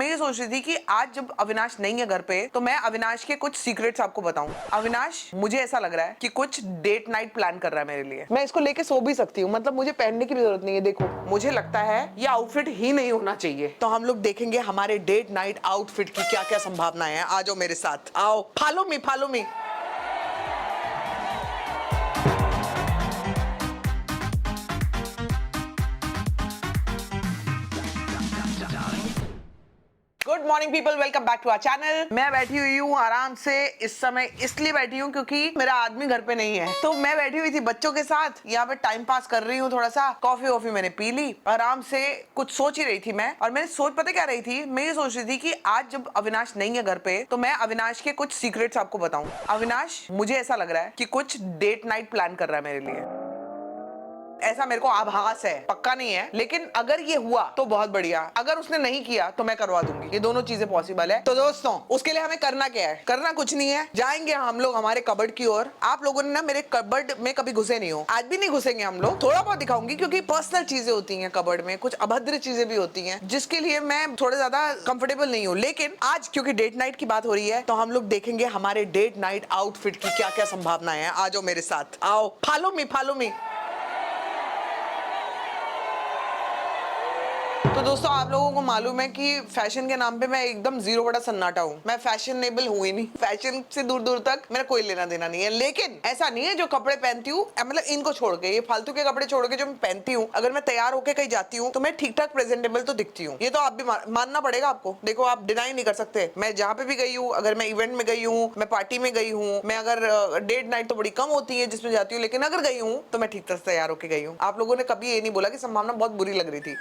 मैं ये सोच रही थी कि आज जब अविनाश नहीं है घर पे तो मैं अविनाश के कुछ सीक्रेट्स आपको बताऊं। अविनाश, मुझे ऐसा लग रहा है कि कुछ डेट नाइट प्लान कर रहा है मेरे लिए। मैं इसको लेके सो भी सकती हूँ, मतलब मुझे पहनने की भी जरूरत नहीं है। देखो, मुझे लगता है ये आउटफिट ही नहीं होना चाहिए। तो हम लोग देखेंगे हमारे डेट नाइट आउटफिट की क्या क्या संभावनाएं हैं। आ जाओ मेरे साथ, आओ, follow me, follow me. Good morning people, welcome back to our channel. मैं बैठी हुई हूँ आराम से इस समय, इसलिए बैठी हूँ क्योंकि मेरा आदमी घर पे नहीं है। तो मैं बैठी हुई थी बच्चों के साथ, यहाँ पे टाइम पास कर रही हूँ। थोड़ा सा कॉफी वॉफी मैंने पी ली, आराम से कुछ सोच ही रही थी मैं। और मैंने सोच पता क्या रही थी, मैं ये सोच रही थी कि आज जब अविनाश नहीं है घर पे तो मैं अविनाश के कुछ सीक्रेट्स आपको बताऊं। अविनाश, मुझे ऐसा लग रहा है कि कुछ डेट नाइट प्लान कर रहा है मेरे लिए। ऐसा मेरे को आभास है, पक्का नहीं है, लेकिन अगर ये हुआ तो बहुत बढ़िया। अगर उसने नहीं किया तो मैं करवा दूंगी। ये दोनों चीजें पॉसिबल है। तो दोस्तों, उसके लिए हमें करना क्या है? करना कुछ नहीं है, जाएंगे हम लोग हमारे कबर्ड की ओर। आप लोगों ने ना मेरे कबर्ड में कभी घुसे नहीं हो, आज भी नहीं घुसेंगे हम लोग। थोड़ा बहुत दिखाऊंगी क्योंकि पर्सनल चीजें होती हैं कबर्ड में, कुछ अभद्र चीजें भी होती हैं जिसके लिए मैं थोड़ा ज्यादा कंफर्टेबल नहीं हूँ। लेकिन आज क्योंकि डेट नाइट की बात हो रही है तो हम लोग देखेंगे हमारे डेट नाइट आउटफिट की क्या क्या संभावनाएं हैं। आ जाओ मेरे साथ, आओ, फॉलो मी, फॉलो मी। तो दोस्तों, आप लोगों को मालूम है कि फैशन के नाम पे मैं एकदम जीरो बड़ा सन्नाटा हूँ। मैं फैशनेबल हूँ ही नहीं, फैशन से दूर दूर तक मेरा कोई लेना देना नहीं है। लेकिन ऐसा नहीं है, जो कपड़े पहनती हूँ, मतलब इनको छोड़ के, ये फालतू के कपड़े छोड़ के जो मैं पहनती हूँ, अगर मैं तैयार होकर कहीं जाती हूँ तो मैं ठीक ठाक प्रेजेंटेबल तो दिखती हूँ। ये तो आप भी मानना पड़ेगा आपको। देखो, आप डिनाई नहीं कर सकते। मैं जहाँ पे भी गई हूँ, अगर मैं इवेंट में गई हूँ, मैं पार्टी में गई हूँ, मैं अगर डेट नाइट तो बड़ी कम होती है जिसमें जाती हूँ, लेकिन अगर गई हूँ तो मैं ठीक तरह से तैयार होकर गई हूँ। आप लोगों ने कभी ये नहीं बोला कि संभावना बहुत बुरी लग रही थी।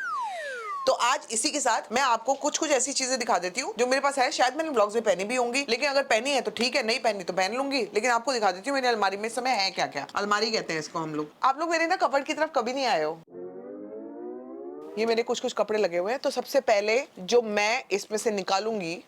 तो आज इसी के साथ मैं आपको कुछ कुछ ऐसी चीजें दिखा देती हूँ जो मेरे पास है। शायद मैंने ब्लॉग्स में पहनी भी होंगी, लेकिन अगर पहनी है तो ठीक है, नहीं पहनी तो पहन लूंगी। लेकिन आपको दिखा देती हूँ मेरी अलमारी में इस समय है क्या क्या। अलमारी कहते हैं इसको हम लोग। आप लोग मेरे ना कपबोर्ड की तरफ कभी नहीं आए हो। ये मेरे कुछ कुछ कपड़े लगे हुए हैं। तो सबसे पहले जो मैं इसमें से निकालूंगी,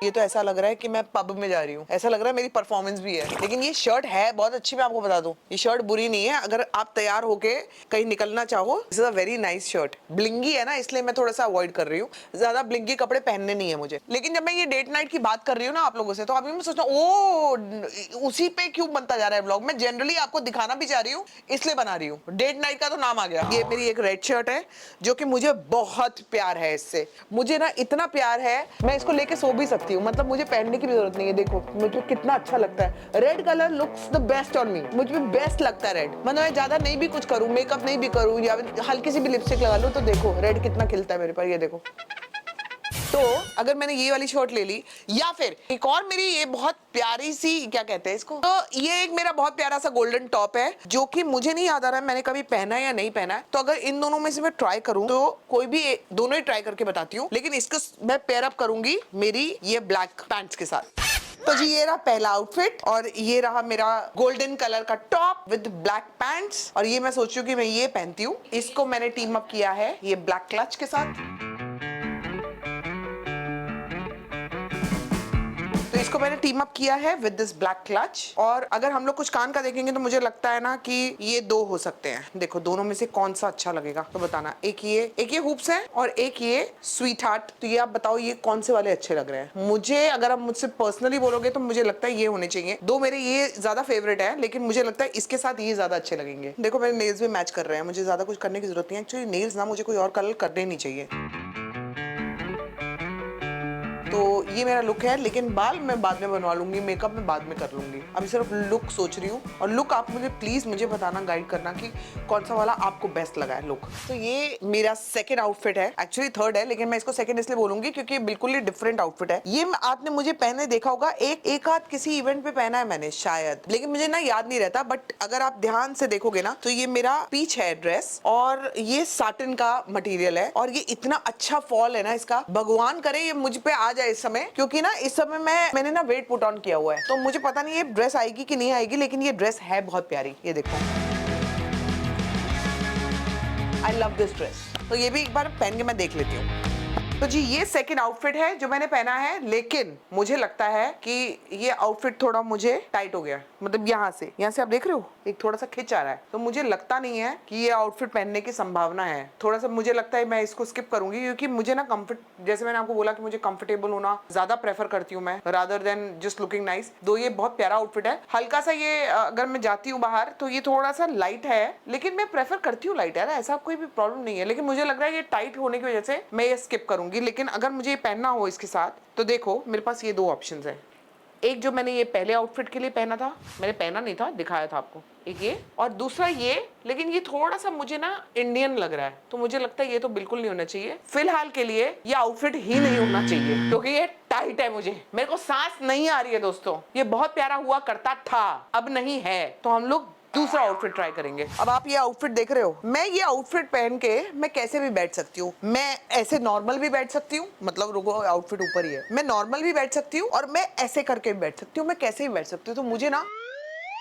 ये तो ऐसा लग रहा है कि मैं पब में जा रही हूँ, ऐसा लग रहा है मेरी परफॉर्मेंस भी है। लेकिन ये शर्ट है बहुत अच्छी, मैं आपको बता दूं, ये शर्ट बुरी नहीं है। अगर आप तैयार होके कहीं निकलना चाहो, this is a very nice shirt. Blingy है ना, इसलिए मैं थोड़ा सा अवॉइड कर रही हूँ, ज्यादा ब्लिंगी कपड़े पहनने नहीं है मुझे। लेकिन जब मैं ये डेट नाइट की बात कर रही हूँ ना आप लोगों से, तो अभी मैं सोचता हूँ ओ उसी पे क्यों बनता जा रहा है ब्लॉग। मैं जनरली आपको दिखाना भी चाह रही हूँ, इसलिए बना रही हूँ। डेट नाइट का तो नाम आ गया। ये मेरी एक रेड शर्ट है जो कि मुझे बहुत प्यार है इससे। मुझे ना इतना प्यार है, मैं इसको लेके सो भी सकती हूँ, मतलब मुझे पहनने की भी जरूरत नहीं है। देखो मुझे कितना अच्छा लगता है। Red colour looks the best on me, मुझे बेस्ट लगता है रेड। मतलब मैं ज्यादा नहीं भी कुछ करूं, मेकअप नहीं भी करूं, या हल्की सी भी लिपस्टिक लगा लूं, तो देखो रेड कितना खिलता है मेरे पर। ये देखो, तो अगर मैंने ये वाली शर्ट ले ली, या फिर एक और मेरी ये बहुत प्यारी सी, क्या कहते हैं इसको, तो ये एक मेरा बहुत प्यारा सा गोल्डन टॉप है जो कि मुझे नहीं याद आ रहा है मैंने कभी पहना है या नहीं पहना है। तो अगर इन दोनों में से मैं ट्राई करूं तो कोई भी दोनों ही ट्राई करके बताती हूँ। लेकिन इसको मैं पेयर अप करूंगी मेरी ये ब्लैक पैंट्स के साथ। तो जी, ये रहा पहला आउटफिट, और ये रहा मेरा गोल्डन कलर का टॉप विद ब्लैक पैंट्स। और ये मैं सोच रही हूँ कि मैं ये पहनती हूँ। इसको मैंने टीम अप किया है ये ब्लैक क्लच के साथ। तो इसको मैंने टीम अप किया है विद दिस ब्लैक क्लच। और अगर हम लोग कुछ कान का देखेंगे तो मुझे लगता है ना कि ये दो हो सकते हैं। देखो दोनों में से कौन सा अच्छा लगेगा तो बताना। एक ये हुप्स है और एक ये स्वीट हार्ट। तो ये आप बताओ ये कौन से वाले अच्छे लग रहे हैं मुझे। अगर आप मुझसे पर्सनली बोलोगे तो मुझे लगता है ये होने चाहिए। दो मेरे ये ज्यादा फेवरेट है, लेकिन मुझे लगता है इसके साथ ये ज्यादा अच्छे लगेंगे। देखो मेरे नेल्स भी मैच कर रहे हैं, मुझे ज्यादा कुछ करने की जरूरत नहीं है। एक्चुअली नेल्स ना मुझे कोई और कलर करने नहीं चाहिए। तो ये मेरा लुक है, लेकिन बाल मैं बाद में बनवा लूंगी, मेकअप मैं बाद में कर लूंगी। अभी सिर्फ लुक सोच रही हूँ। और लुक आप मुझे प्लीज मुझे बताना, गाइड करना कि कौन सा वाला आपको बेस्ट लगा है लुक। तो ये मेरा सेकंड आउटफिट है, एक्चुअली थर्ड है, लेकिन मैं इसको सेकंड इसलिए बोलूंगी क्योंकि बिल्कुल ही डिफरेंट आउटफिट है। ये आपने मुझे पहने देखा होगा, एक आध किसी इवेंट पे पहना है मैंने शायद, लेकिन मुझे ना याद नहीं रहता। बट अगर आप ध्यान से देखोगे ना तो ये मेरा पीच है ड्रेस, और ये साटिन का मटेरियल है। और ये इतना अच्छा फॉल है ना इसका, भगवान करे ये मुझ पे आ जाए इस समय, क्योंकि ना इस समय मैंने ना वेट पुट ऑन किया हुआ है। तो मुझे पता नहीं ये ड्रेस आएगी कि नहीं आएगी, लेकिन ये ड्रेस है बहुत प्यारी। ये देखो, आई लव दिस ड्रेस। तो ये भी एक बार पहन के मैं देख लेती हूँ। तो जी, ये सेकंड आउटफिट है जो मैंने पहना है, लेकिन मुझे लगता है कि ये आउटफिट थोड़ा मुझे टाइट हो गया। मतलब यहाँ से आप देख रहे हो एक थोड़ा सा खिंच आ रहा है, तो मुझे लगता नहीं है कि ये आउटफिट पहनने की संभावना है। थोड़ा सा मुझे लगता है मैं इसको स्किप करूंगी, क्योंकि मुझे ना कंफर्ट, जैसे मैंने आपको बोला कि मुझे कंफर्टेबल होना ज्यादा प्रेफर करती हूँ मैं, rather than just looking nice. दो ये बहुत प्यारा आउटफिट है, हल्का सा ये अगर मैं जाती हूँ बाहर तो ये थोड़ा सा लाइट है, लेकिन मैं प्रेफर करती हूँ लाइट, यार ऐसा कोई भी प्रॉब्लम नहीं है। लेकिन मुझे लग रहा है ये टाइट होने की वजह से मैं ये स्किप करूंगी। लेकिन अगर मुझे ये पहनना हो इसके साथ, तो देखो मेरे पास ये दो ऑप्शन है। एक जो मैंने ये पहले आउटफिट के लिए पहना था, मैंने पहना नहीं था, दिखाया था आपको, एक ये, और दूसरा ये। लेकिन ये थोड़ा सा मुझे ना इंडियन लग रहा है, तो मुझे लगता है ये तो बिल्कुल नहीं होना चाहिए। फिलहाल के लिए ये आउटफिट ही नहीं होना चाहिए, क्योंकि ये टाइट है, मुझे मेरे को सांस नहीं आ रही है दोस्तों। ये बहुत प्यारा हुआ करता था, अब नहीं है, तो हम लोग दूसरा आउटफिट ट्राई करेंगे। अब आप ये आउटफिट देख रहे हो, मैं ये आउटफिट पहन के मैं कैसे भी बैठ सकती हूँ। मैं ऐसे नॉर्मल भी बैठ सकती हूँ, मतलब रुको आउटफिट ऊपर ही है, मैं नॉर्मल भी बैठ सकती हूँ और मैं ऐसे करके भी बैठ सकती हूँ, मैं कैसे भी बैठ सकती हूँ। तो मुझे ना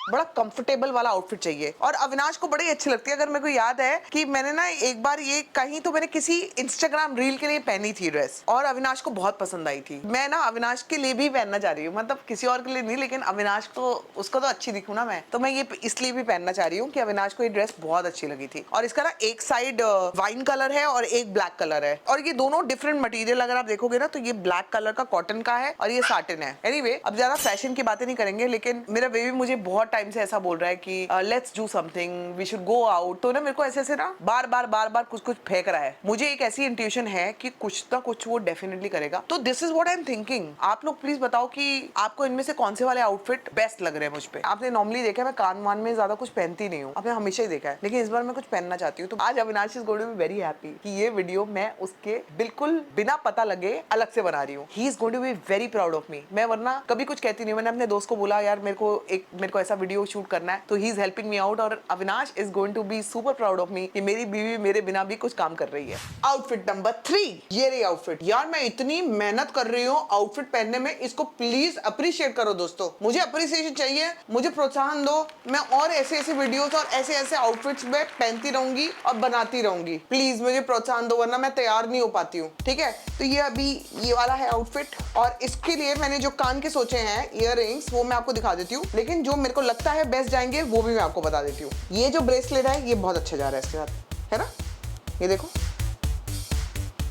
बड़ा कंफर्टेबल वाला आउटफिट चाहिए। और अविनाश को बड़ी अच्छी लगती है। अगर मेरे को याद है कि मैंने ना एक बार ये कहीं तो मैंने किसी इंस्टाग्राम रील के लिए पहनी थी ड्रेस, और अविनाश को बहुत पसंद आई थी। मैं ना अविनाश के लिए भी पहनना चाह रही हूँ, मतलब किसी और के लिए नहीं, लेकिन अविनाश को, उसको तो अच्छी दिखूं ना मैं, तो मैं ये इसलिए भी पहनना चाह रही हूँ कि अविनाश को ये ड्रेस बहुत अच्छी लगी थी। और इसका ना एक साइड वाइन कलर है और एक ब्लैक कलर है, और ये दोनों डिफरेंट मटेरियल अगर आप देखोगे ना, तो ये ब्लैक कलर का कॉटन का है और ये साटिन है। एनीवे, अब ज्यादा फैशन की बातें नहीं करेंगे, लेकिन मेरा बेबी मुझे बहुत टाइम से ऐसा बोल रहा है कि let's do something, we should go out. तो ना मेरे को ऐसे ना बार बार कुछ फेंक रहा है। मुझे एक ऐसी इंट्यूशन है कि कुछ ना कुछ वो डेफिनेटली करेगा। तो this is what I am thinking. आप लोग प्लीज बताओ कि आपको इनमें से कौन से वाले आउटफिट बेस्ट लग रहे हैं मुझ पे। आपने नॉर्मली देखा है मैं कान वान में ज्यादा कुछ पहनती नहीं हूँ, आपने हमेशा ही देखा है, लेकिन इस बार मैं कुछ पहनना चाहती हूँ। तो आज Avinash is going to be very happy कि ये वीडियो मैं उसके बिल्कुल बिना पता लगे अलग से बना रही हूँ। He is going to be very proud of me. मैं वरना कभी कुछ कहती नहीं। मैंने अपने दोस्त को बोला यार मेरे को ऐसा वीडियो शूट करना है, तो he is helping me out, और Avinash is going to be super proud of me कि मेरी बीवी मेरे बिना भी कुछ काम कर रही है। आउटफिट नंबर 3, ये रही आउटफिट। यार मैं इतनी मेहनत कर रही हूँ आउटफिट पहनने में, इसको प्लीज अप्रिशिएट करो दोस्तों। मुझे अप्रिसिएशन चाहिए, मुझे प्रोत्साहन दो। मैं और ऐसे ऐसे वीडियोस और ऐसे ऐसे आउटफिट्स में पहनती रहूंगी और बनाती रहूंगी। प्लीज मुझे प्रोत्साहन दो, वरना मैं तैयार नहीं हो पाती हूँ, ठीक है। तो ये अभी ये वाला है आउटफिट, और इसके लिए मैंने जो कान के सोचे हैं इयररिंग्स, वो मैं आपको दिखा देती हूँ, लेकिन जो मेरे को लगता है बेस्ट जाएंगे वो भी मैं आपको बता देती हूँ। ये जो ब्रेसलेट है ये बहुत अच्छा जा रहा है इसके साथ, है ना। ये देखो,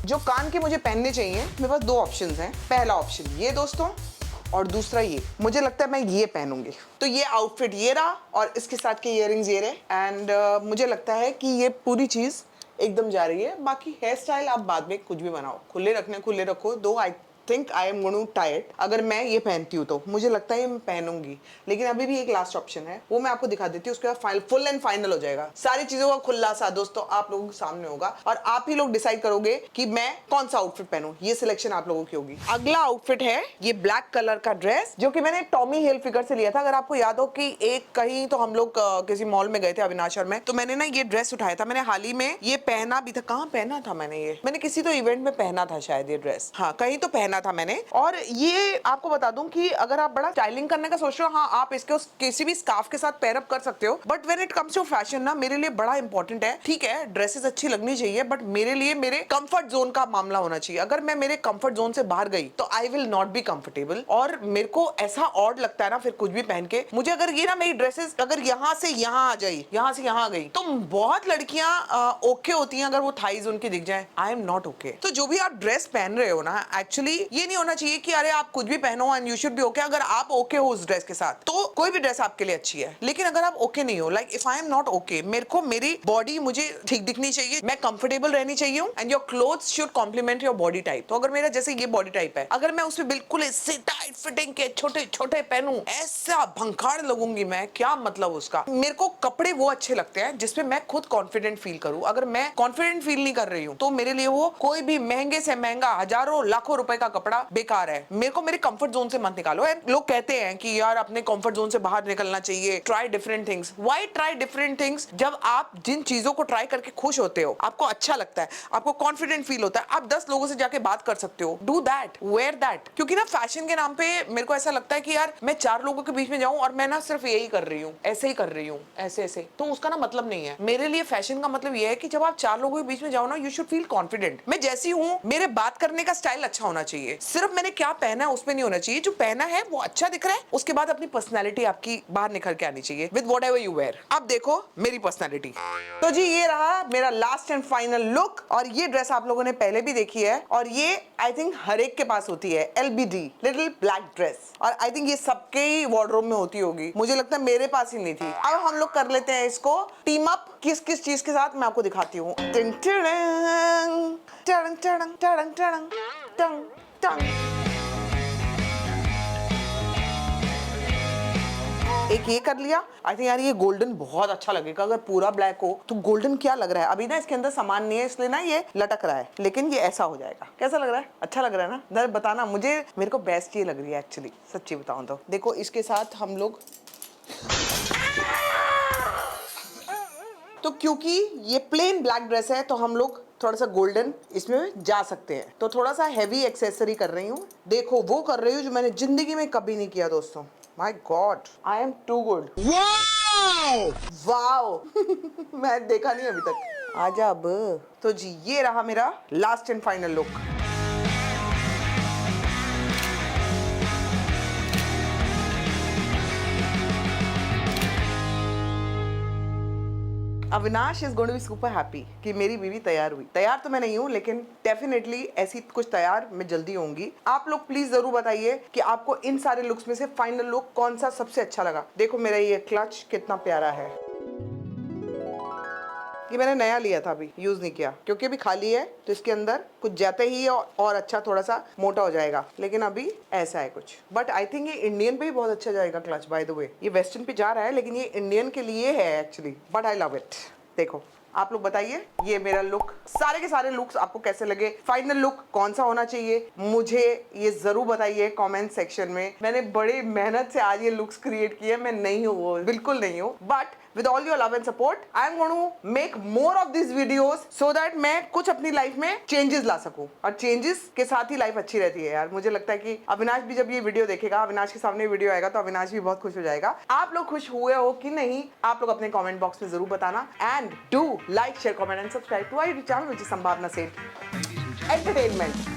जो कान के मुझे पहनने चाहिए, मेरे पास दो ऑप्शंस हैं। पहला ऑप्शन ये दोस्तों, और दूसरा ये। मुझे लगता है मैं ये पहनूंगी। तो ये आउटफिट ये रहा, और इसके साथ के इयररिंग्स ये रहे। एंड मुझे लगता है कि ये पूरी चीज एकदम जा रही है। बाकी हेयर स्टाइल आप बाद में कुछ भी बनाओ, खुले रखो। दो I think I am going to tie it. अगर मैं ये पहनती हूँ तो मुझे लगता है मैं पहनूंगी, लेकिन अभी भी एक लास्ट ऑप्शन है, वो मैं आपको दिखा देती हूँ। उसके बाद फुल एंड फाइनल हो जाएगा। सारी चीजों का खुलासा दोस्तों आप लोगों के सामने होगा, और आप ही लोग डिसाइड करोगे कि मैं कौन सा आउटफिट पहनूं। ये सिलेक्शन आप लोगों की होगी। अगला आउटफिट है ये ब्लैक कलर का ड्रेस, जो कि मैंने टॉमी हिलफिगर से लिया था। अगर आपको याद हो कि एक कहीं तो हम लोग किसी मॉल में गए थे अविनाश और मैं, तो मैंने ना ये ड्रेस उठाया था। मैंने हाल ही में ये पहना भी था। कहाँ पहना था मैंने किसी तो इवेंट में पहना था शायद ये ड्रेस, हाँ कहीं तो पहना था मैंने। और ये आपको बता दूं कि अगर आप बड़ा स्टाइलिंग करने का सोच रहे हो, हाँ आप इसके किसी भी स्कार्फ के साथ पेयर अप कर सकते हो, but when it comes to fashion ना, मेरे लिए बड़ा इंपॉर्टेंट है। ठीक है ड्रेसेस अच्छी लगनी चाहिए, बट मेरे लिए मेरे कंफर्ट जोन का मामला होना चाहिए। अगर मैं मेरे कंफर्ट जोन से बाहर गई तो I will not be comfortable, और मेरे को ऐसा ऑड लगता है ना फिर कुछ भी पहन के। मुझे अगर ये ना मेरी ड्रेसेस अगर यहाँ से यहाँ आ जाए, यहाँ से यहाँ आ गई, तो बहुत लड़कियां ओके होती हैं अगर वो थाइज उनकी दिख जाए। I am not okay. तो जो भी आप ड्रेस पहन रहे हो ना, एक्चुअली ये नहीं होना चाहिए कि अरे आप कुछ भी पहनो and you should be okay. अगर आप ओके हो उस ड्रेस के साथ तो कोई भी ड्रेस आपके लिए अच्छी है, लेकिन अगर आप ओके नहीं हो, like if I am not okay, मेरे को मेरी बॉडी मुझे ठीक दिखनी चाहिए, मैं कंफर्टेबल रहनी चाहिए हूँ, and your clothes should complement your body type. तो अगर मेरा जैसे ये बॉडी टाइप है, अगर मैं उसमें बिल्कुल ऐसे टाइट फिटिंग के छोटे छोटे पहनूं, ऐसा भंखाड़ लगूंगी मैं, क्या मतलब उसका। मेरे को कपड़े वो अच्छे लगते हैं जिसमें मैं खुद कॉन्फिडेंट फील करूं। अगर मैं कॉन्फिडेंट फील नहीं कर रही हूँ तो मेरे लिए वो कोई भी महंगे से महंगा हजारों लाखों रुपए का कपड़ा बेकार है। मेरे को मेरे कंफर्ट जोन से मत निकालो। लोग कहते हैं कि यार अपने कंफर्ट जोन से बाहर निकलना चाहिए, try different things. Why try different things? जब आप जिन चीजों को ट्राई करके खुश होते हो, आपको अच्छा लगता है, आपको कॉन्फिडेंट फील होता है, आप 10 लोगों से जाके बात कर सकते हो। Do that, wear that. क्योंकि ना फैशन के नाम पे मेरे को ऐसा लगता है कि यार मैं 4 लोगों के बीच में जाऊं और मैं ना सिर्फ यही कर रही हूँ, ऐसे ही कर रही हूँ, ऐसे ऐसे, तो उसका ना मतलब नहीं है। मेरे लिए फैशन का मतलब यह है कि जब आप 4 लोगों के बीच में जाओ ना, यू शुड फील कॉन्फिडेंट। मैं जैसी हूँ, मेरे बात करने का स्टाइल अच्छा होना चाहिए। चाहिए। सिर्फ मैंने क्या पहना है उस पे नहीं होना चाहिए, जो पहना है वो अच्छा दिख रहा है, उसके बाद अपनी पर्सनैलिटी आपकी बाहर निखर के आनी चाहिए with whatever you wear. अब देखो मेरी पर्सनैलिटी। तो जी ये रहा मेरा लास्ट एंड फाइनल लुक, और ये ड्रेस आप लोगों ने पहले भी देखी है, और ये आई थिंक हर एक के पास होती है, LBD लिटिल ब्लैक ड्रेस, और आई थिंक ये सबके ही वार्डरोब में होती होगी, मुझे लगता है मेरे पास ही नहीं थी। अब हम लोग कर लेते हैं इसको टीम अप, किस किस चीज के साथ मैं आपको दिखाती हूँ। एक ये कर लिया। आई थिंक यार ये गोल्डन बहुत अच्छा लगेगा, अगर पूरा ब्लैक हो तो गोल्डन क्या लग रहा है। अभी ना इसके अंदर सामान नहीं है इसलिए ना ये लटक रहा है, लेकिन ये ऐसा हो जाएगा। कैसा लग रहा है? अच्छा लग रहा है ना? जरा बताना मुझे, मेरे को बेस्ट ये लग रही है एक्चुअली, सच्ची बताऊं तो। देखो इसके साथ हम लोग तो क्योंकि ये प्लेन ब्लैक ड्रेस है तो हम लोग थोड़ा सा गोल्डन इसमें जा सकते हैं, तो थोड़ा सा हैवी एक्सेसरी कर रही हूँ। देखो वो कर रही हूँ जो मैंने जिंदगी में कभी नहीं किया दोस्तों। My God I am too good. Wow मैं देखा नहीं अभी तक। आजा अब। तो जी ये रहा मेरा last and final look. Avinash is going to be super happy कि मेरी बीवी तैयार हुई। तैयार तो मैं नहीं हूँ, लेकिन डेफिनेटली ऐसी कुछ तैयार मैं जल्दी होंगी। आप लोग प्लीज जरूर बताइए कि आपको इन सारे लुक्स में से फाइनल लुक कौन सा सबसे अच्छा लगा। देखो मेरा ये क्लच कितना प्यारा है, ये मैंने नया लिया था, अभी यूज नहीं किया क्योंकि अभी खाली है, तो इसके अंदर कुछ जाते ही और अच्छा थोड़ा सा मोटा हो जाएगा, लेकिन अभी ऐसा है कुछ। बट आई थिंक ये इंडियन पे भी बहुत अच्छा जाएगा क्लच। बाय द वे ये वेस्टर्न पे जा रहा है, लेकिन ये इंडियन के लिए है actually, but I love it. देखो आप लोग बताइए ये मेरा लुक, सारे के सारे लुक्स आपको कैसे लगे, फाइनल लुक कौन सा होना चाहिए, मुझे ये जरूर बताइए कमेंट सेक्शन में। मैंने बड़ी मेहनत से आज ये लुक्स क्रिएट किए, मैं नहीं हूँ वो, बिल्कुल नहीं हूँ, but with all your love and support I am going to make more of these videos so that मैं कुछ अपनी लाइफ में चेंजेस ला सकूं, और चेंजेस के साथ ही लाइफ अच्छी रहती है यार। मुझे लगता है कि अविनाश भी जब ये वीडियो देखेगा, अविनाश के सामने वीडियो आएगा तो अविनाश भी बहुत खुश हो जाएगा। आप लोग खुश हुए हो कि नहीं, आप लोग अपने कमेंट बॉक्स में जरूर बताना। And do like share comment and subscribe to our channel, which is संभावना सेठ एंटरटेनमेंट।